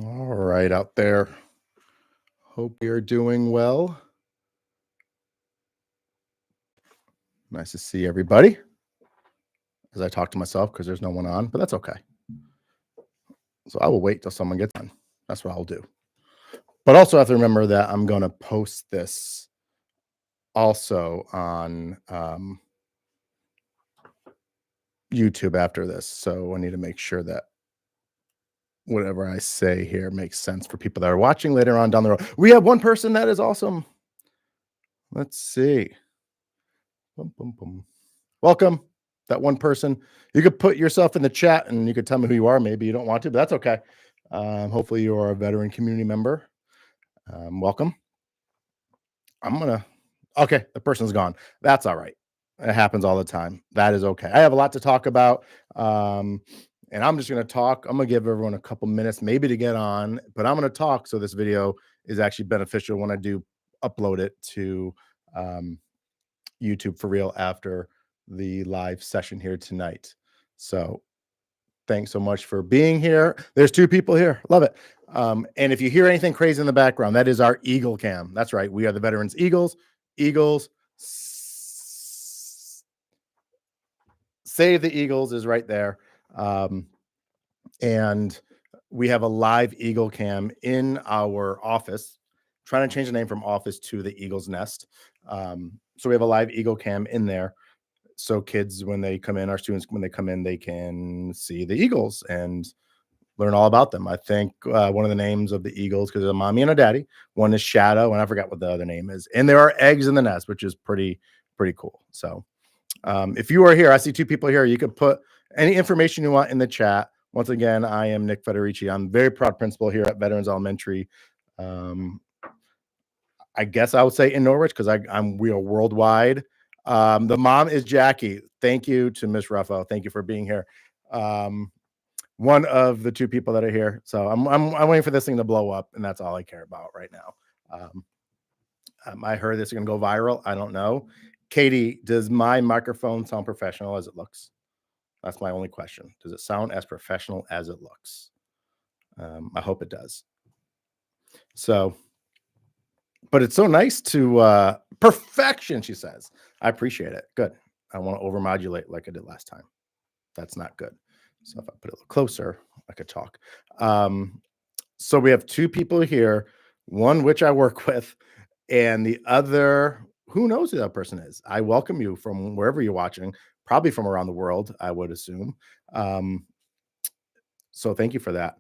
All right, out there. Hope you're doing well. Nice to see everybody as I talk to myself because there's no one on, but that's okay. So I will wait till someone gets on. That's what I'll do. But also have to remember that I'm going to post this also on YouTube after this. So I need to make sure that whatever I say here makes sense for people that are watching later on down the road. We have one person that is awesome. Let's see. Boom, boom, boom. Welcome, that one person. You could put yourself in the chat and you could tell me who you are. Maybe you don't want to, but that's okay. Hopefully, you are a veteran community member. Welcome. Okay, the person's gone. That's all right. It happens all the time. That is okay. I have a lot to talk about. And I'm just going to talk. I'm going to give everyone a couple minutes maybe to get on, but I'm going to talk so this video is actually beneficial when I do upload it to YouTube for real after the live session here tonight. So thanks so much for being here. There's two people here. Love it. And if you hear anything crazy in the background, that is our Eagle Cam. That's right. We are the Veterans Eagles. Eagles. Save the Eagles is right there. And we have a live Eagle Cam in our office, trying to change the name from office to the Eagle's Nest. So we have a live Eagle Cam in there. So kids, when they come in, our students, when they come in, they can see the Eagles and learn all about them. I think one of the names of the Eagles, because there's a mommy and a daddy, one is Shadow, and I forgot what the other name is. And there are eggs in the nest, which is pretty cool. So if you are here, I see two people here. You could put any information you want in the chat. Once again, I am Nick Federici. I'm very proud principal here at Veterans Elementary. I guess I would say in Norwich because we are worldwide. The mom is Jackie. Thank you to Miss Ruffo. Thank you for being here. One of the two people that are here. So I'm waiting for this thing to blow up, and that's all I care about right now. I heard this is going to go viral. I don't know. Katie, does my microphone sound professional as it looks? That's my only question. Does it sound as professional as it looks? I hope it does. So, but it's so nice to perfection, she says. I appreciate it. Good. I want to overmodulate like I did last time. That's not good. So if I put it a little closer, I could talk. So we have two people here, one which I work with, and the other, who knows who that person is. I welcome you from wherever you're watching, probably from around the world, I would assume. So thank you for that.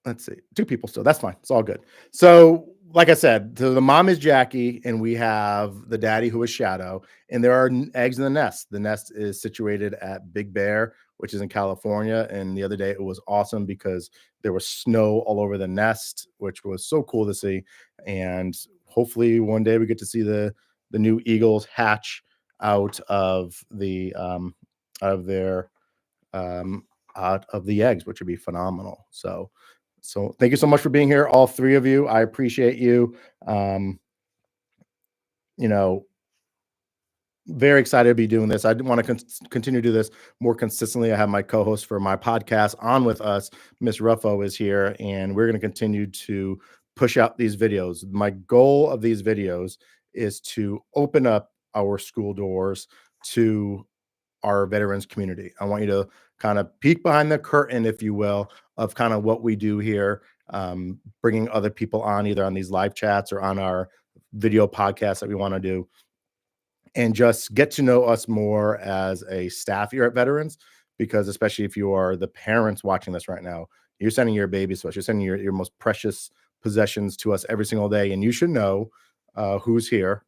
Let's see, two people still. That's fine. It's all good. So, like I said, the mom is Jackie, and we have the daddy who is Shadow, and there are eggs in the nest. The nest is situated at Big Bear, which is in California. And the other day it was awesome because there was snow all over the nest, which was so cool to see. And hopefully one day we get to see the new eagles hatch out of the out of the eggs, which would be phenomenal. So thank you so much for being here, all three of you. I appreciate you. Very excited to be doing this. I want to continue to do this more consistently. I have my co-host for my podcast on with us, Miss Ruffo, is here, and we're going to continue to push out these videos. My goal of these videos is to open up our school doors to our veterans community. I want you to kind of peek behind the curtain, if you will, of kind of what we do here, bringing other people on either on these live chats or on our video podcasts that we want to do, and just get to know us more as a staff here at Veterans. Because especially if you are the parents watching this right now, you're sending your babies to us, you're sending your most precious possessions to us every single day, and you should know who's here.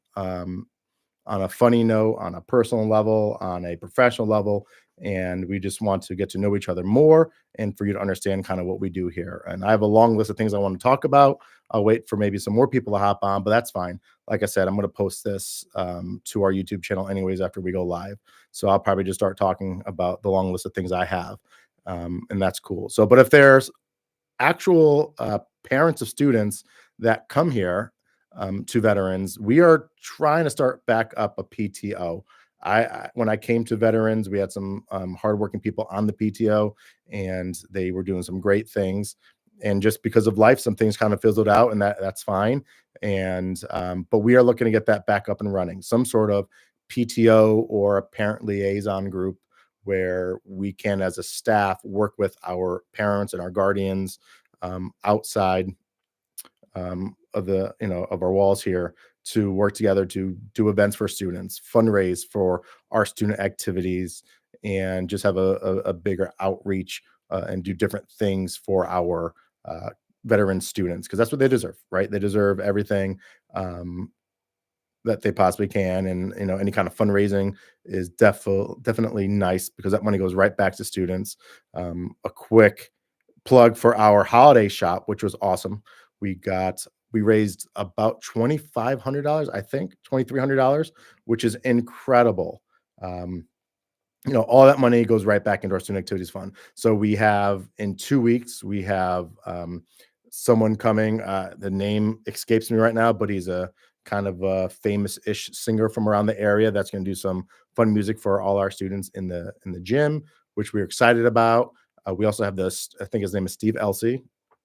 On a funny note, on a personal level, on a professional level. And we just want to get to know each other more and for you to understand kind of what we do here. And I have a long list of things I want to talk about. I'll wait for maybe some more people to hop on, but that's fine. Like I said, I'm going to post this to our YouTube channel anyways after we go live. So I'll probably just start talking about the long list of things I have. And that's cool. So, but if there's actual parents of students that come here to Veterans, we are trying to start back up a PTO. when I came to veterans, we had some hardworking people on the PTO, and they were doing some great things. And just because of life, some things kind of fizzled out, and that's fine. And but we are looking to get that back up and running. Some sort of PTO or a parent liaison group where we can, as a staff, work with our parents and our guardians outside of the of our walls here to work together to do events for students, fundraise for our student activities, and just have a bigger outreach and do different things for our uh, veteran students because that's what they deserve, right? They deserve everything um, that they possibly can, and any kind of fundraising is definitely nice because that money goes right back to students. A quick plug for our holiday shop, which was awesome. We got we raised about $2,500, I think, $2,300, which is incredible. Um, all that money goes right back into our student activities fund. So we have in 2 weeks, we have someone coming. The name escapes me right now, but he's a kind of a famous-ish singer from around the area that's going to do some fun music for all our students in the gym, which we're excited about. We also have this, I think his name is Steve Elsey.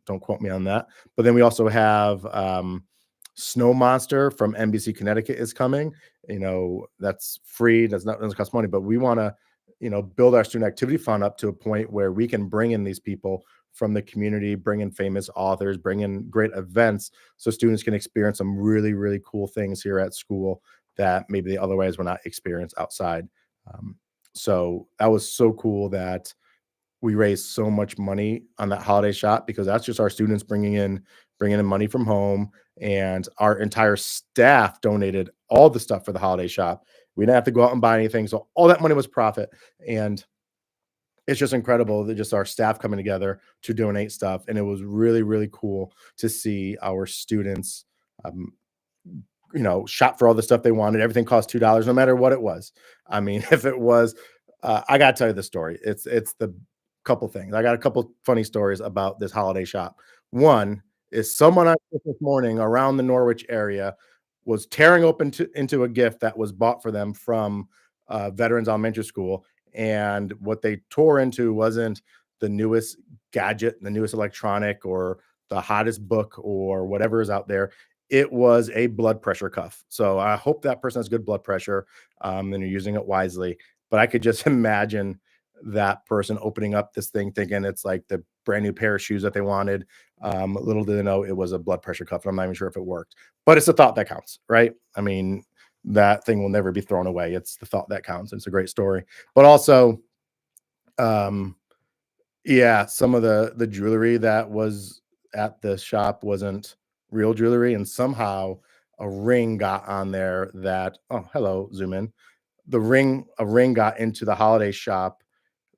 Don't quote me on that. But then we also have Snow Monster from NBC Connecticut is coming. That's free. Doesn't cost money, but we want to build our student activity fund up to a point where we can bring in these people from the community, bring in famous authors, bring in great events so students can experience some really, really cool things here at school that maybe they otherwise would not experience outside. Um, so that was so cool that we raised so much money on that holiday shop because that's just our students bringing in money from home, and our entire staff donated all the stuff for the holiday shop. We didn't have to go out and buy anything, so all that money was profit. And it's just incredible that just our staff coming together to donate stuff, and it was really, really cool to see our students um, shop for all the stuff they wanted. Everything cost $2 no matter what it was. I mean, if it was I gotta tell you the story. It's the couple things. I got a couple funny stories about this holiday shop. One is someone on Christmas morning around the Norwich area was tearing open into a gift that was bought for them from Veterans Elementary School, and what they tore into wasn't the newest gadget, the newest electronic, or the hottest book, or whatever is out there. It was a blood pressure cuff. So I hope that person has good blood pressure and you're using it wisely. But I could just imagine that person opening up this thing thinking it's like the brand new pair of shoes that they wanted. Little did they know it was a blood pressure cuff. And I'm not even sure if it worked, but it's a thought that counts, right? I mean, that thing will never be thrown away. It's the thought that counts. It's a great story. But also, um, yeah, some of the jewelry that was at the shop wasn't real jewelry, and somehow a ring got on there that oh, hello, zoom in. A ring got into the holiday shop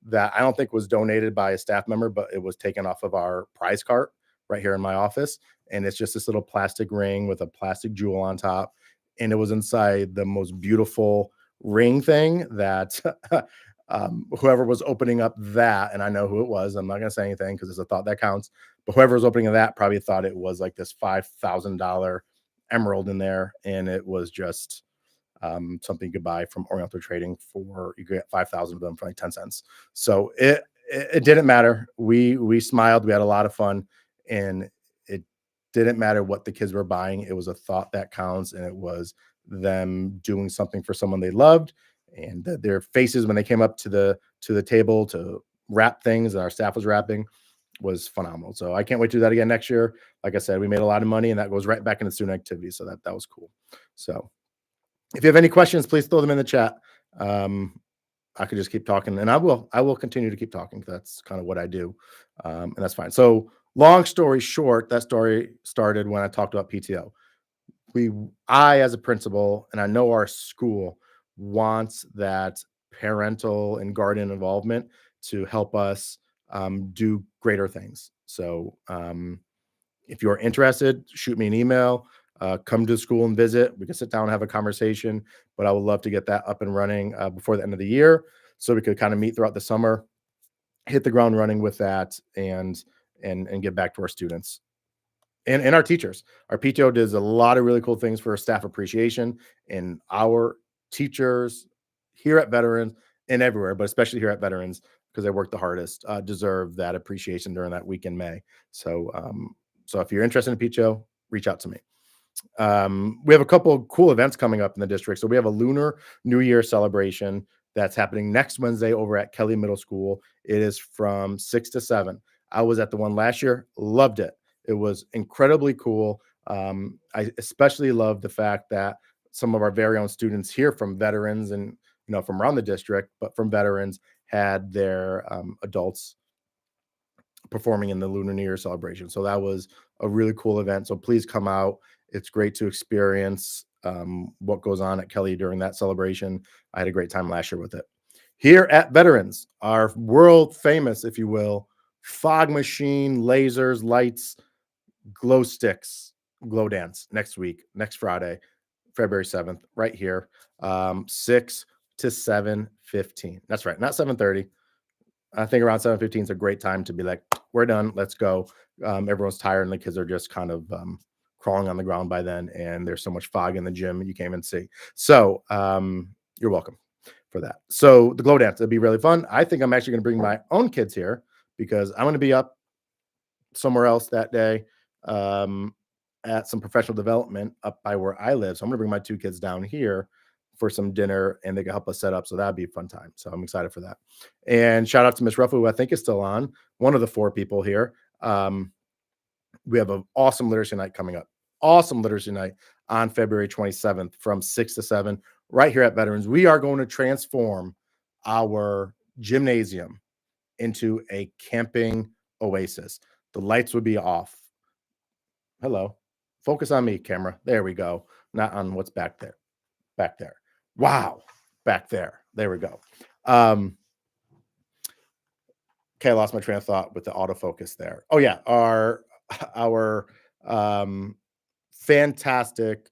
that I don't think was donated by a staff member, but it was taken off of our prize cart right here in my office. And it's just this little plastic ring with a plastic jewel on top. And it was inside the most beautiful ring thing that whoever was opening up that, and I know who it was, I'm not going to say anything because it's a thought that counts, but whoever was opening that probably thought it was like this $5,000 emerald in there. And it was just something you could buy from Oriental Trading for you could get 5,000 of them for like 10 cents. So it didn't matter. We smiled. We had a lot of fun, and it didn't matter what the kids were buying. It was a thought that counts, and it was them doing something for someone they loved. And their faces when they came up to the table to wrap things that our staff was wrapping was phenomenal. So I can't wait to do that again next year. Like I said, we made a lot of money, and that goes right back into student activities. So that was cool. So if you have any questions, please throw them in the chat. Um, I could just keep talking, and I will continue to keep talking. That's kind of what I do, and that's fine. So, long story short, that story started when I talked about PTO. I, as a principal, and I know our school wants that parental and guardian involvement to help us do greater things. So, if you're interested, shoot me an email. Come to school and visit. We can sit down and have a conversation. But I would love to get that up and running before the end of the year, so we could kind of meet throughout the summer, hit the ground running with that, and get back to our students and our teachers. Our PTO does a lot of really cool things for staff appreciation, and our teachers here at Veterans and everywhere, but especially here at Veterans because they work the hardest, deserve that appreciation during that week in May. So, so if you're interested in PTO, reach out to me. We have a couple of cool events coming up in the district. So we have a Lunar New Year celebration that's happening next Wednesday over at Kelly Middle School. It is from 6 to 7. I was at the one last year, loved it. It was incredibly cool. I especially love the fact that some of our very own students here from Veterans and from around the district, but from Veterans had their adults performing in the Lunar New Year celebration. So that was a really cool event. So please come out. It's great to experience what goes on at Kelly during that celebration. I had a great time last year with it. Here at Veterans, our world famous, if you will, fog machine, lasers, lights, glow sticks, glow dance next week, next Friday, February 7th, right here, 6 to 7:15. That's right, not 7:30. I think around 7:15 is a great time to be like, we're done, let's go. Everyone's tired and the kids are just kind of crawling on the ground by then, and there's so much fog in the gym you can't even see. So you're welcome for that. So the glow dance, it'll be really fun. I think I'm actually going to bring my own kids here because I'm going to be up somewhere else that day at some professional development up by where I live. So I'm going to bring my two kids down here for some dinner and they can help us set up. So that'd be a fun time. So I'm excited for that. And shout out to Miss Ruffo, who I think is still on, one of the four people here. We have an awesome literacy night coming up. Awesome literacy night on February 27th from 6 to 7 right here at Veterans. We are going to transform our gymnasium into a camping oasis. The lights would be off. Hello. Focus on me, camera. There we go. Not on what's back there. Back there. Wow. Back there. There we go. Okay, I lost my train of thought with the autofocus there. Oh yeah, our fantastic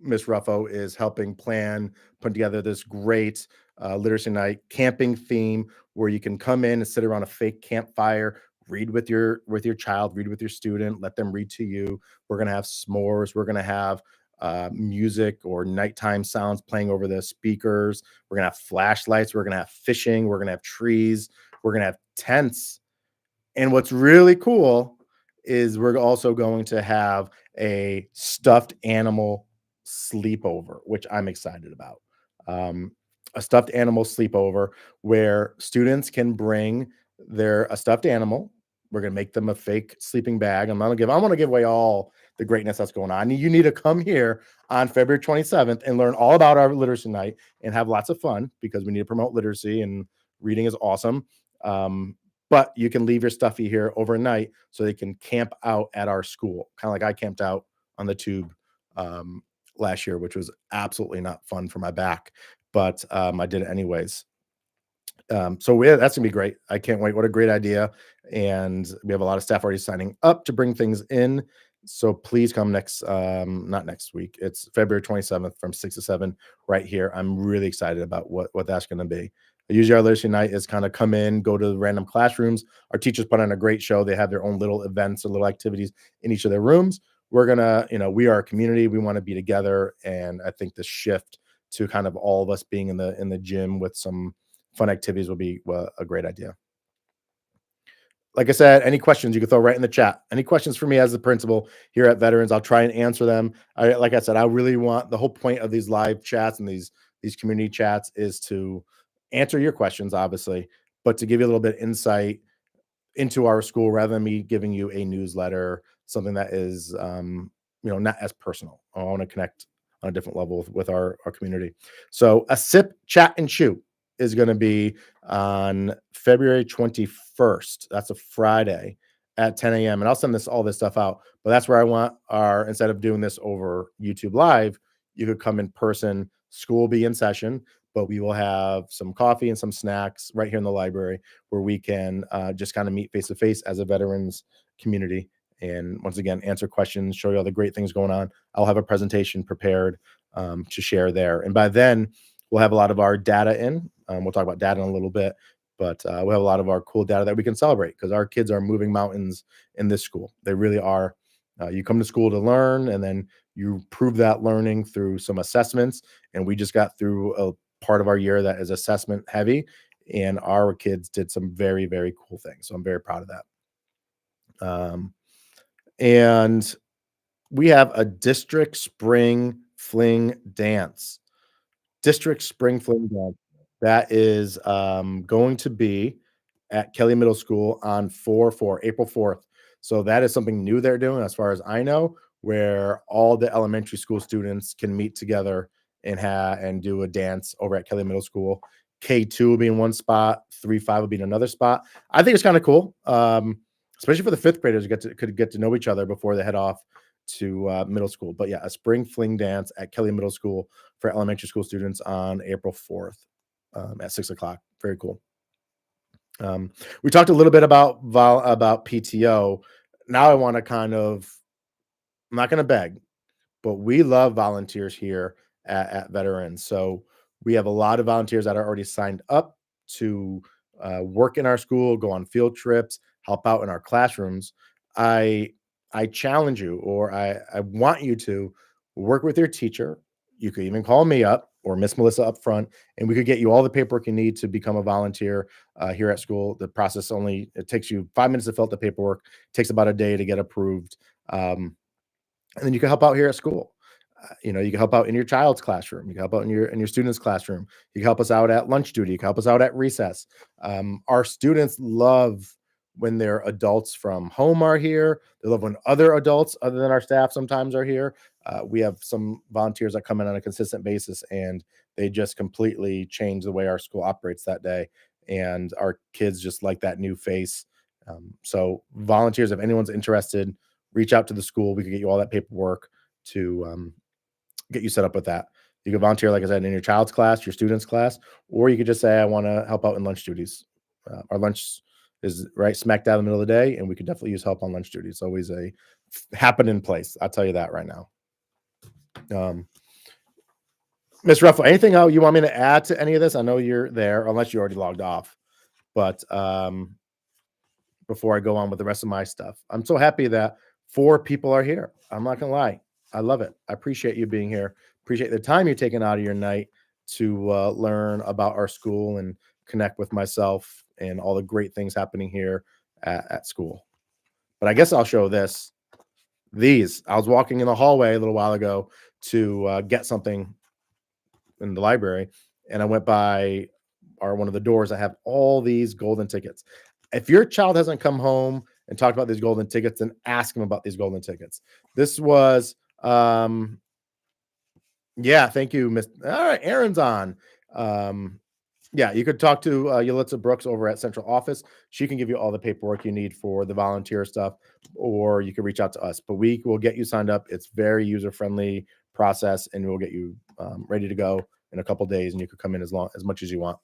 Miss Ruffo is helping put together this great literacy night camping theme where you can come in and sit around a fake campfire, read with your child, read with your student, let them read to you. We're gonna have s'mores. We're gonna have music or nighttime sounds playing over the speakers. We're gonna have flashlights. We're gonna have fishing. We're gonna have trees. We're gonna have tents. And what's really cool is we're also going to have a stuffed animal sleepover, which I'm excited about. A stuffed animal sleepover where students can bring a stuffed animal. We're gonna make them a fake sleeping bag. I want to give away all the greatness that's going on. You need to come here on February 27th and learn all about our literacy night and have lots of fun because we need to promote literacy and reading is awesome. But you can leave your stuffy here overnight so they can camp out at our school, kind of like I camped out on the tube last year, which was absolutely not fun for my back, but I did it anyways. So yeah, that's gonna be great. I can't wait. What a great idea. And we have a lot of staff already signing up to bring things in. So please come not next week. It's February 27th from 6 to 7 right here. I'm really excited about what that's gonna be. Usually our literacy night is kind of come in, go to the random classrooms. Our teachers put on a great show. They have their own little events or little activities in each of their rooms. We're gonna, we are a community. We want to be together. And I think the shift to kind of all of us being in the gym with some fun activities will be a great idea. Like I said, any questions you can throw right in the chat. Any questions for me as the principal here at Veterans, I'll try and answer them. Like I said, I really want the whole point of these live chats and these community chats is to answer your questions, obviously, but to give you a little bit of insight into our school rather than me giving you a newsletter, something that is, not as personal. I want to connect on a different level with our community. So a sip, chat, and chew is going to be on February 21st. That's a Friday at 10 a.m. And I'll send all this stuff out, but that's where I want instead of doing this over YouTube Live, you could come in person. School will be in session, but we will have some coffee and some snacks right here in the library where we can just kind of meet face to face as a veterans community. And once again, answer questions, show you all the great things going on. I'll have a presentation prepared to share there. And by then, we'll have a lot of our data in. We'll talk about data in a little bit, but we'll have a lot of our cool data that we can celebrate because our kids are moving mountains in this school. They really are. You come to school to learn, and then you prove that learning through some assessments. And we just got through part of our year that is assessment heavy, and our kids did some very, very cool things. So I'm very proud of that. And we have a district spring fling dance. District spring fling dance. That is going to be at Kelly Middle School on April 4th. So that is something new they're doing, as far as I know, where all the elementary school students can meet together and do a dance over at Kelly Middle School. K2 will be in one spot, 3-5 will be in another spot. I think it's kind of cool, especially for the fifth graders who could get to know each other before they head off to middle school. But yeah, a spring fling dance at Kelly Middle School for elementary school students on April 4th at 6 o'clock. Very cool. We talked a little bit about PTO. Now I want to I'm not going to beg, but we love volunteers here at Veterans. So we have a lot of volunteers that are already signed up to work in our school, go on field trips, help out in our classrooms. I challenge you, or I want you to work with your teacher. You could even call me up or Miss Melissa up front, and we could get you all the paperwork you need to become a volunteer here at school. The process it takes you 5 minutes to fill out the paperwork. It takes about a day to get approved. And then you can help out here at school. You can help out in your child's classroom. You can help out in your student's classroom. You can help us out at lunch duty. You can help us out at recess. Our students love when their adults from home are here. They love when other adults other than our staff sometimes are here. We have some volunteers that come in on a consistent basis, and they just completely change the way our school operates that day. And our kids just like that new face. So volunteers, if anyone's interested, reach out to the school. We can get you all that paperwork to get you set up with that. You can volunteer, like I said, in your child's class, your student's class, or you could just say, I want to help out in lunch duties. Our lunch is right smack dab in the middle of the day, and we could definitely use help on lunch duty. It's always a happening place. I'll tell you that right now. Ms. Ruffo, anything else you want me to add to any of this? I know you're there, unless you already logged off. But before I go on with the rest of my stuff, I'm so happy that 4 people are here. I'm not gonna lie. I love it. I appreciate you being here. Appreciate the time you're taking out of your night to learn about our school and connect with myself and all the great things happening here at school. But I guess I'll show this. I was walking in the hallway a little while ago to get something in the library, and I went by one of the doors that have all these golden tickets. If your child hasn't come home and talked about these golden tickets, then ask them about these golden tickets. This was yeah, thank you, Miss. All right, Aaron's on. Yeah, you could talk to Yulitza Brooks over at Central Office. She can give you all the paperwork you need for the volunteer stuff, or you can reach out to us. But we will get you signed up. It's very user-friendly process, and we'll get you ready to go in a couple days, and you could come in as much as you want.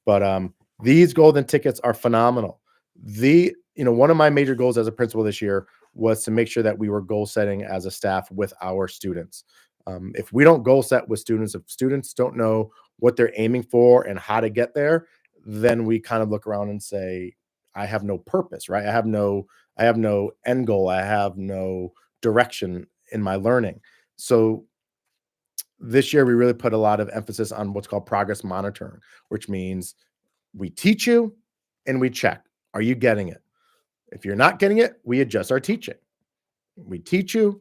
But these golden tickets are phenomenal. One of my major goals as a principal this year was to make sure that we were goal setting as a staff with our students. If we don't goal set with students, if students don't know what they're aiming for and how to get there, then we kind of look around and say, I have no purpose, right? I have no end goal. I have no direction in my learning. So this year, we really put a lot of emphasis on what's called progress monitoring, which means we teach you and we check. Are you getting it? If you're not getting it, we adjust our teaching. We teach you.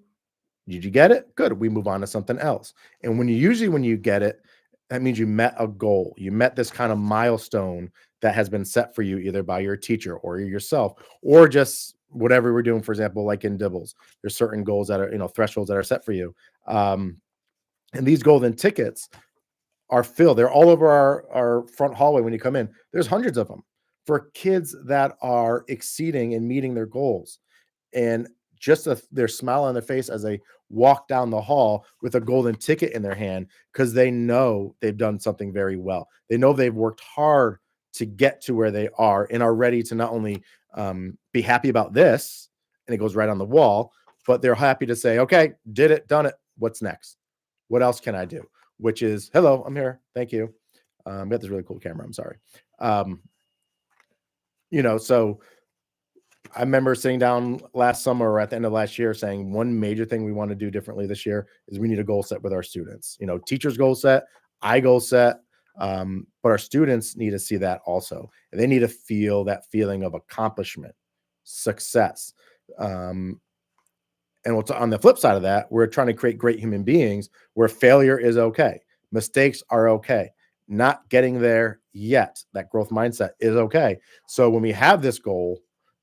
Did you get it? Good. We move on to something else. And when you get it, that means you met a goal. You met this kind of milestone that has been set for you either by your teacher or yourself, or just whatever we're doing. For example, like in Dibbles, there's certain goals that are, thresholds that are set for you. And these golden tickets are filled. They're all over our front hallway when you come in. There's hundreds of them for kids that are exceeding and meeting their goals. And just their smile on their face as they walk down the hall with a golden ticket in their hand, because they know they've done something very well. They know they've worked hard to get to where they are and are ready to not only be happy about this, and it goes right on the wall, but they're happy to say, okay, did it, done it. What's next? What else can I do? Which is, hello, I'm here. Thank you. We got this really cool camera. I'm sorry. So I remember sitting down last summer or at the end of last year saying one major thing we want to do differently this year is we need a goal set with our students. Teachers goal set, I goal set. But our students need to see that also, and they need to feel that feeling of accomplishment, success. Um, and what's on the flip side of that, we're trying to create great human beings where failure is okay, mistakes are okay, not getting there yet. That growth mindset is okay. So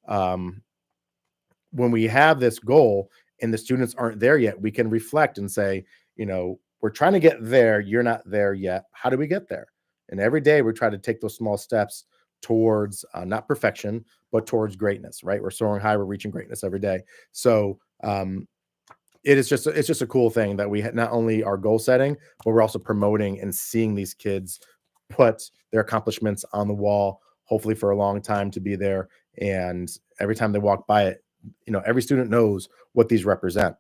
um, when we have this goal and the students aren't there yet, we can reflect and say, we're trying to get there. You're not there yet. How do we get there? And every day we try to take those small steps towards not perfection, but towards greatness, right? We're soaring high, we're reaching greatness every day. So, it's just a cool thing that we not only are goal setting, but we're also promoting and seeing these kids put their accomplishments on the wall, hopefully for a long time to be there. And every time they walk by it, every student knows what these represent.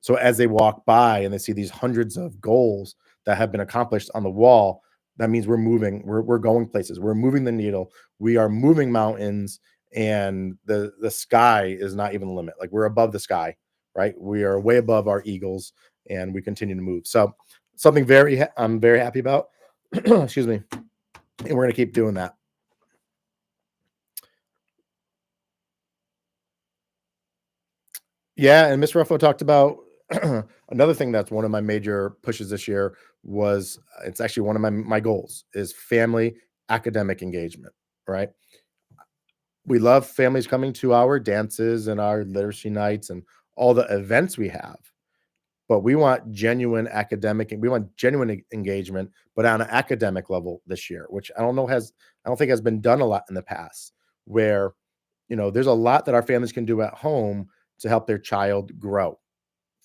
So as they walk by and they see these hundreds of goals that have been accomplished on the wall, that means we're moving, we're going places, we're moving the needle, we are moving mountains, and the sky is not even the limit. Like, we're above the sky, right? We are way above our eagles, and we continue to move. So something I'm very happy about. Excuse me. And we're going to keep doing that. Yeah, and Miss Ruffo talked about another thing that's one of my major pushes this year was it's actually one of my goals is family academic engagement, right? We love families coming to our dances and our literacy nights and all the events we have, but we want genuine academic and we want genuine engagement, but on an academic level this year, which I don't think has been done a lot in the past, where there's a lot that our families can do at home to help their child grow,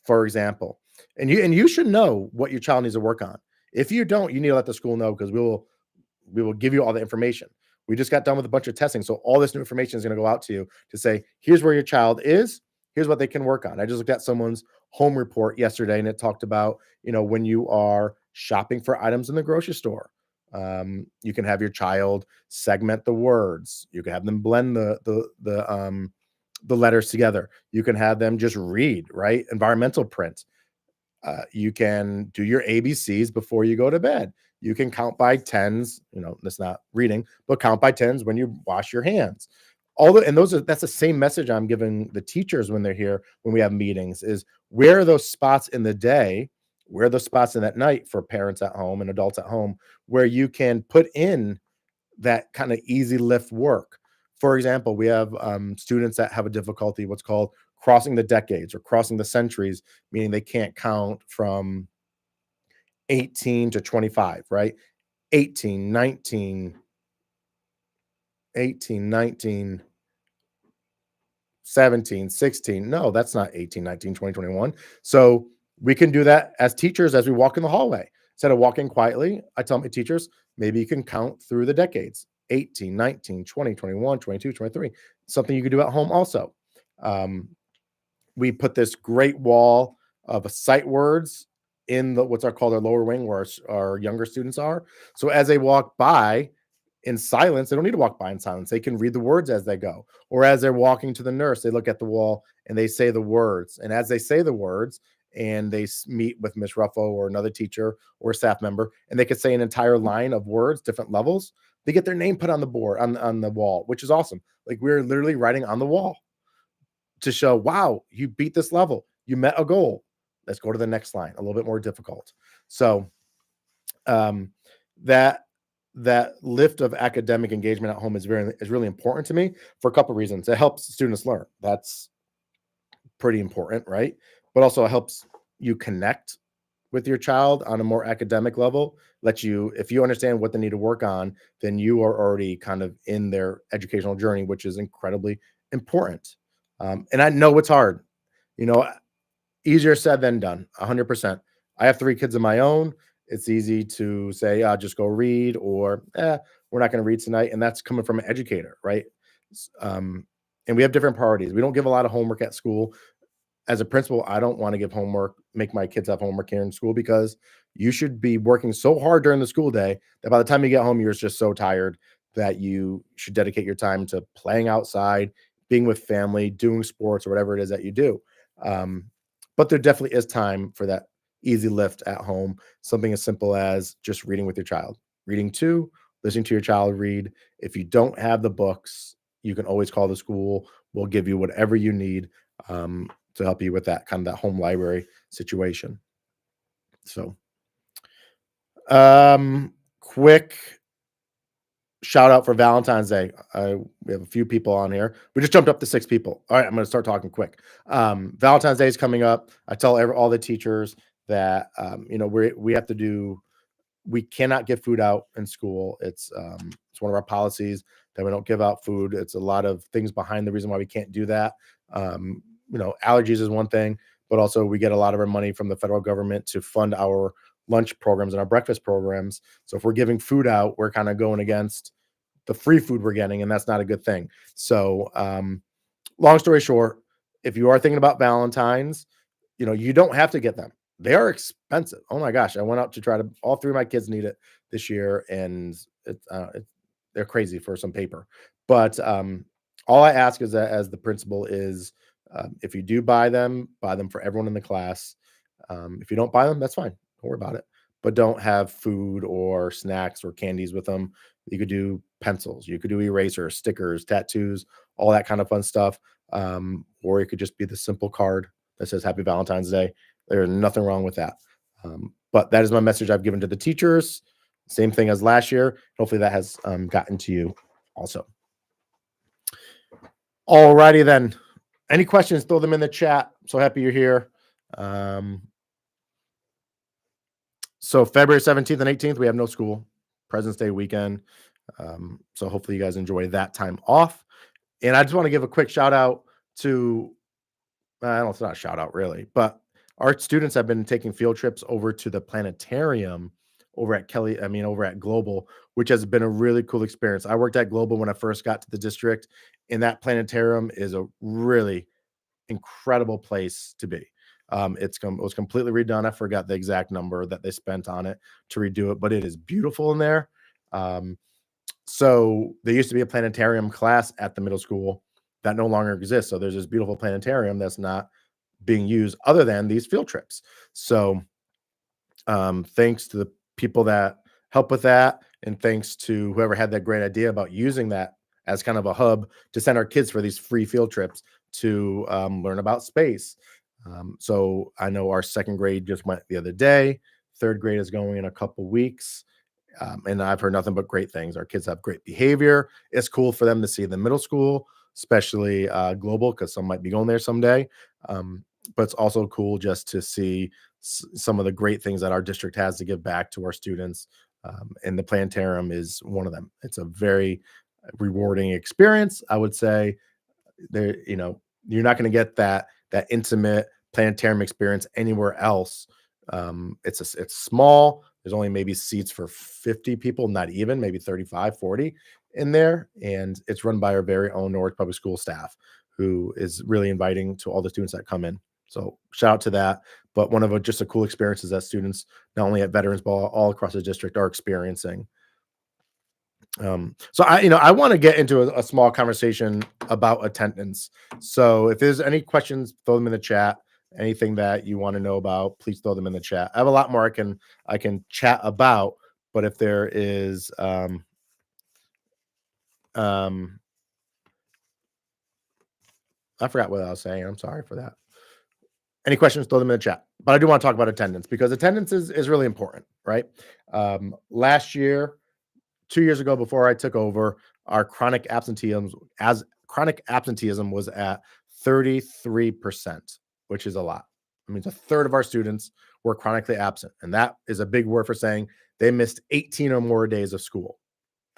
for example. And you should know what your child needs to work on. If you don't, you need to let the school know, because we will give you all the information. We just got done with a bunch of testing, so all this new information is going to go out to you to say, here's where your child is, here's what they can work on. I just looked at someone's home report yesterday, and it talked about when you are shopping for items in the grocery store, you can have your child segment the words. You can have them blend the letters together. You can have them just read, right? Environmental print. You can do your ABCs before you go to bed. You can count by tens. That's not reading, but count by tens when you wash your hands. That's the same message I'm giving the teachers when they're here, when we have meetings, is where are those spots in the day, where are those spots in that night for parents at home and adults at home, where you can put in that kind of easy lift work. For example, we have students that have a difficulty, what's called crossing the decades or crossing the centuries, meaning they can't count from 18 to 25, right? 18, 19, 18, 19, 17, 16. No, that's not 18, 19, 20, 21. So we can do that as teachers as we walk in the hallway. Instead of walking quietly, I tell my teachers, maybe you can count through the decades: 18, 19, 20, 21, 22, 23. Something you could do at home also. Um, we put this great wall of sight words in what's called our lower wing, where our younger students are. So as they walk by in silence, they don't need to walk by in silence. They can read the words as they go. Or as they're walking to the nurse, they look at the wall and they say the words. And as they say the words, and they meet with Miss Ruffo or another teacher or staff member, and they could say an entire line of words, different levels, they get their name put on the board, on the wall, which is awesome. Like, we're literally writing on the wall to show, wow, you beat this level, you met a goal. Let's go to the next line, a little bit more difficult. So um, that that lift of academic engagement at home is really important to me for a couple of reasons. It helps students learn. That's pretty important, right? But also it helps you connect with your child on a more academic level. If you understand what they need to work on, then you are already kind of in their educational journey, which is incredibly important. And I know it's hard, you know, easier said than done, 100%. I have 3 kids of my own. It's easy to say, just go read, or, we're not going to read tonight. And that's coming from an educator, right? And we have different priorities. We don't give a lot of homework at school. As a principal, I don't want to make my kids have homework here in school, because you should be working so hard during the school day that by the time you get home, you're just so tired that you should dedicate your time to playing outside, being with family, doing sports, or whatever it is that you do. Um, but there definitely is time for that easy lift at home, something as simple as just reading with your child. reading to, listening to your child read. If you don't have the books, you can always call the school. We'll give you whatever you need to help you with that kind of that home library situation. So, quick shout out for Valentine's Day. We have a few people on here. We just jumped up to 6 people. All right, I'm going to start talking quick. Valentine's Day is coming up. I tell all the teachers that we have to do. We cannot give food out in school. It's one of our policies that we don't give out food. It's a lot of things behind the reason why we can't do that. Allergies is one thing, but also we get a lot of our money from the federal government to fund our lunch programs and our breakfast programs. So if we're giving food out, we're kind of going against the free food we're getting, and that's not a good thing. So, long story short, if you are thinking about Valentine's, you don't have to get them. They are expensive. Oh my gosh, I went out to try to. All 3 of my kids need it this year, and they're crazy for some paper. But all I ask is that, as the principal, is if you do buy them for everyone in the class. If you don't buy them, that's fine. Don't worry about it. But don't have food or snacks or candies with them. You could do pencils, you could do erasers, stickers, tattoos, all that kind of fun stuff. Or it could just be the simple card that says Happy Valentine's Day. There's nothing wrong with that. But that is my message I've given to the teachers. Same thing as last year. Hopefully that has gotten to you also. Alrighty then. Any questions, throw them in the chat. So happy you're here. So February 17th and 18th, we have no school. President's Day weekend. So hopefully you guys enjoy that time off. And I just want to give a quick shout out to, I don't know, it's not a shout out really, but our students have been taking field trips over to the planetarium over at over at Global, which has been a really cool experience. I worked at Global when I first got to the district, and that planetarium is a really incredible place to be. It was completely redone. I forgot the exact number that they spent on it to redo it, but it is beautiful in there. So there used to be a planetarium class at the middle school that no longer exists. So there's this beautiful planetarium that's not being used other than these field trips. So thanks to the people that help with that, and thanks to whoever had that great idea about using that as kind of a hub to send our kids for these free field trips to learn about space. So I know our 2nd grade just went the other day. 3rd grade is going in a couple weeks. And I've heard nothing but great things. Our kids have great behavior. It's cool for them to see the middle school, especially Global, because some might be going there someday. But it's also cool just to see some of the great things that our district has to give back to our students. And the planetarium is one of them. It's a very rewarding experience, I would say. You're not going to get that intimate planetarium experience anywhere else. It's small. There's only maybe seats for 50 people, not even, maybe 35, 40 in there. And it's run by our very own Norwich Public School staff, who is really inviting to all the students that come in. So shout out to that. But one of just a cool experiences that students, not only at Veterans Ball, all across the district, are experiencing. So I want to get into a small conversation about attendance. So if there's any questions, throw them in the chat. Anything that you want to know about, please throw them in the chat. I have a lot more I can chat about, but if there is I forgot what I was saying. I'm sorry for that. Any questions, throw them in the chat. But I do want to talk about attendance, because attendance is really important, right? Last year, 2 years ago, before I took over, our chronic absenteeism was at 33%, which is a lot. I mean, it's 1/3 of our students were chronically absent, and that is a big word for saying they missed 18 or more days of school.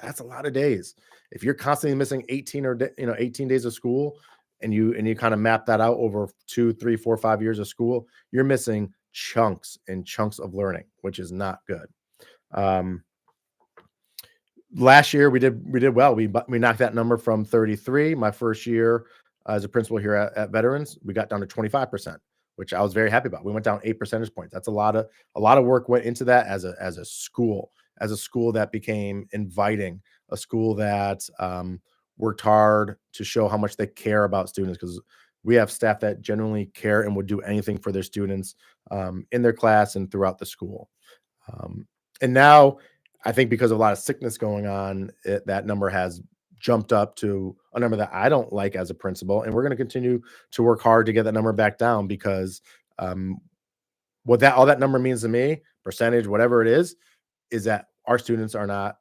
That's a lot of days. If you're constantly missing 18 days of school, and you kind of map that out over 2, 3, 4, 5 years of school, you're missing chunks and chunks of learning, which is not good. Last year we did well. We knocked that number from 33. My first year as a principal here at Veterans, we got down to 25%, which I was very happy about. We went down 8 percentage points. That's a lot of work went into that as a school that became inviting, a school that worked hard to show how much they care about students, because we have staff that genuinely care and would do anything for their students in their class and throughout the school. And now I think because of a lot of sickness going on, that number has jumped up to a number that I don't like as a principal, and we're going to continue to work hard to get that number back down because um, what that all that number means to me, percentage, whatever it is that our students are not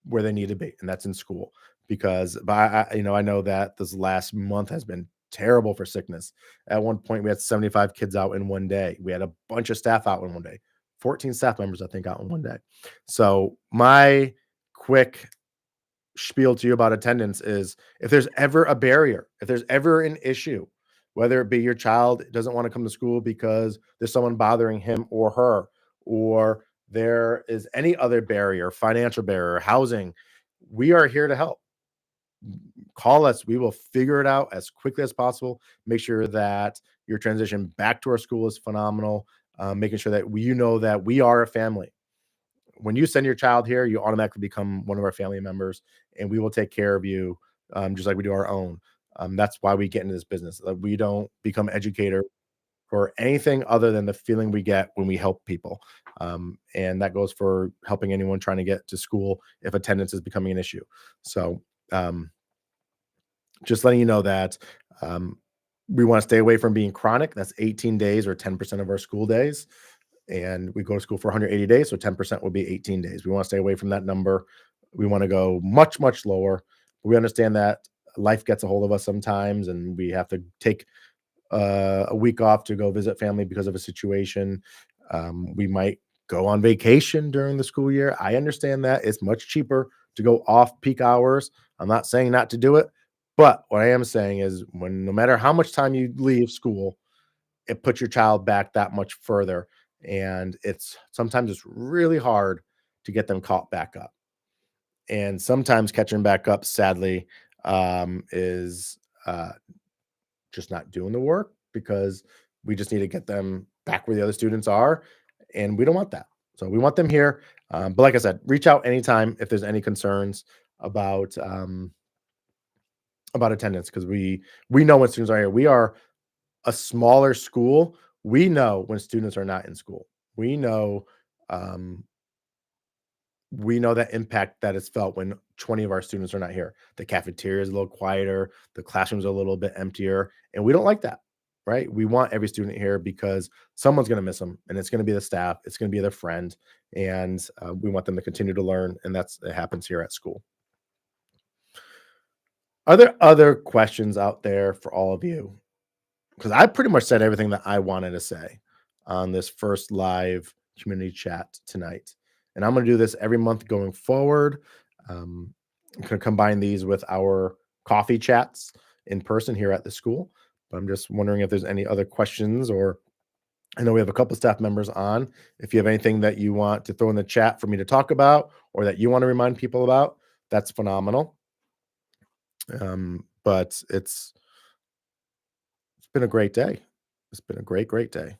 where they need to be, and that's in school. Because, but I know that this last month has been terrible for sickness. At one point, we had 75 kids out in one day. We had a bunch of staff out in one day, 14 staff members, I think, out in one day. So my quick spiel to you about attendance is if there's ever a barrier, if there's ever an issue, whether it be your child doesn't want to come to school because there's someone bothering him or her, or there is any other barrier, financial barrier, housing, we are here to help. Call us. We will figure it out as quickly as possible. Make sure that your transition back to our school is phenomenal. Making sure that you know that we are a family. When you send your child here, you automatically become one of our family members, and we will take care of you just like we do our own. That's why we get into this business. We don't become educator for anything other than the feeling we get when we help people. And that goes for helping anyone trying to get to school if attendance is becoming an issue. So, just letting you know that um, we want to stay away from being chronic. That's 18 days or 10% of our school days. And we go to school for 180 days. So 10% will be 18 days. We want to stay away from that number. We want to go much, much lower. We understand that life gets a hold of us sometimes and we have to take a week off to go visit family because of a situation. We might go on vacation during the school year. I understand that it's much cheaper to go off peak hours. I'm not saying not to do it, but what I am saying is when no matter how much time you leave school, it puts your child back that much further. And it's really hard to get them caught back up. And sometimes catching back up, sadly, is just not doing the work because we just need to get them back where the other students are. And we don't want that. So we want them here. But like I said, reach out anytime if there's any concerns about attendance because we know when students are here. We are a smaller school. We know when students are not in school. We know um, we know that impact that is felt when 20 of our students are not here. The cafeteria is a little quieter, the classrooms are a little bit emptier, and we don't like that, right? We want every student here because someone's going to miss them, and it's going to be the staff, it's going to be their friend, and we want them to continue to learn, and it happens here at school. Are there other questions out there for all of you? Because I pretty much said everything that I wanted to say on this first live community chat tonight. And I'm going to do this every month going forward. I'm going to combine these with our coffee chats in person here at the school. But I'm just wondering if there's any other questions, or I know we have a couple staff members on. If you have anything that you want to throw in the chat for me to talk about or that you want to remind people about, that's phenomenal. But it's been a great day. It's been a great day.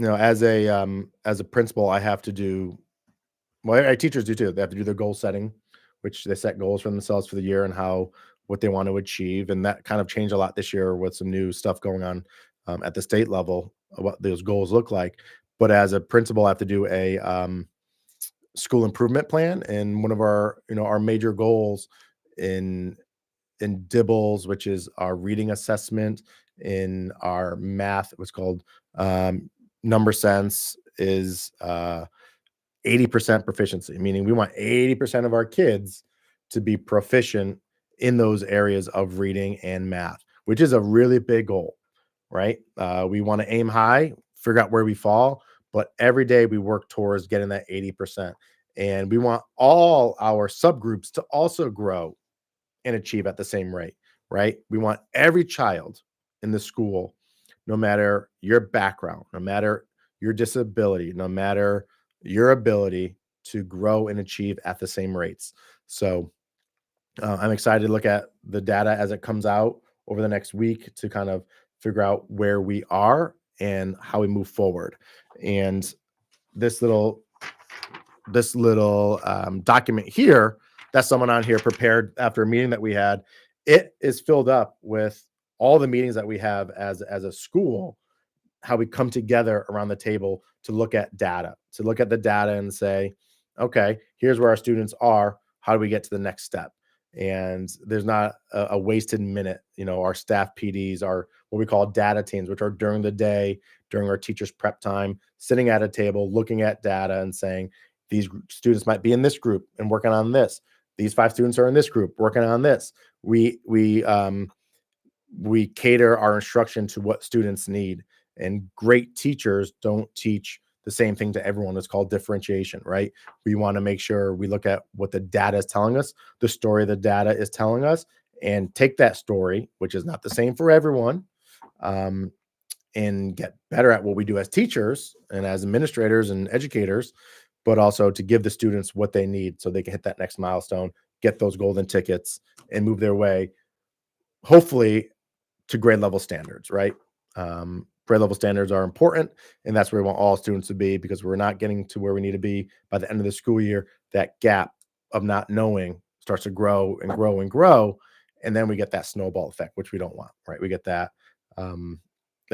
As a principal, I have to do well, our teachers do too. They have to do their goal setting, which they set goals for themselves for the year and what they want to achieve. And that kind of changed a lot this year with some new stuff going on at the state level, what those goals look like. But as a principal, I have to do a school improvement plan. And one of our major goals in DIBELS, which is our reading assessment, in our math, what's called number sense, is 80% proficiency, meaning we want 80% of our kids to be proficient in those areas of reading and math, which is a really big goal, right? We want to aim high, figure out where we fall, but every day we work towards getting that 80%. And we want all our subgroups to also grow and achieve at the same rate, right? We want every child in the school, no matter your background, no matter your disability, no matter your ability, to grow and achieve at the same rates. So I'm excited to look at the data as it comes out over the next week to kind of figure out where we are and how we move forward. And this little document here that someone on here prepared after a meeting that we had, it is filled up with all the meetings that we have as a school how we come together around the table to look at data, to look at the data and say, okay, here's where our students are. How do we get to the next step? And there's not a wasted minute. Our staff PDs are what we call data teams, which are during the day, during our teachers' prep time, sitting at a table, looking at data and saying, these students might be in this group and working on this. These 5 students are in this group working on this. We cater our instruction to what students need, and great teachers don't teach the same thing to everyone. It's called differentiation, right? We want to make sure we look at what the data is telling us, the story the data is telling us, and take that story, which is not the same for everyone, um, and get better at what we do as teachers and as administrators and educators, but also to give the students what they need so they can hit that next milestone, get those golden tickets, and move their way, hopefully, to grade level standards, right? Grade level standards are important, and that's where we want all students to be, because we're not getting to where we need to be by the end of the school year. That gap of not knowing starts to grow and grow and grow, and then we get that snowball effect, which we don't want, right? We get that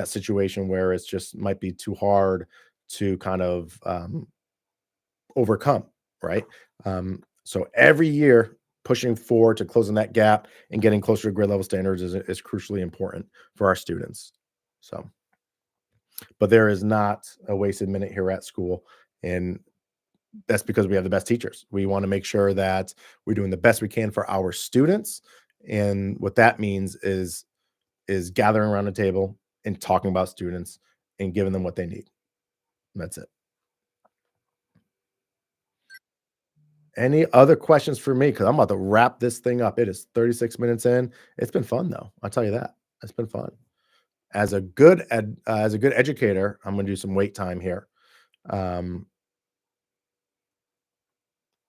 situation where it's just might be too hard to kind of overcome, right? So every year, pushing forward to closing that gap and getting closer to grade level standards is crucially important for our students. So, but there is not a wasted minute here at school, and that's because we have the best teachers. We want to make sure that we're doing the best we can for our students, and what that means is gathering around the table and talking about students and giving them what they need. And that's it. Any other questions for me? Because I'm about to wrap this thing up. It is 36 minutes in. It's been fun though. I'll tell you that. It's been fun. As a good educator, I'm gonna do some wait time here. Um,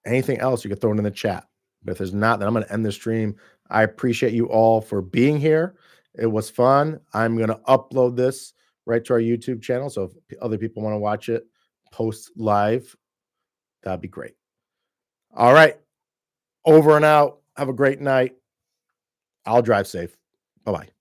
Anything else you could throw it in the chat. But if there's not, then I'm gonna end the stream. I appreciate you all for being here. It was fun. I'm gonna upload this right to our YouTube channel. So if other people want to watch it post live, that'd be great. All right. Over and out. Have a great night. I'll drive safe. Bye bye.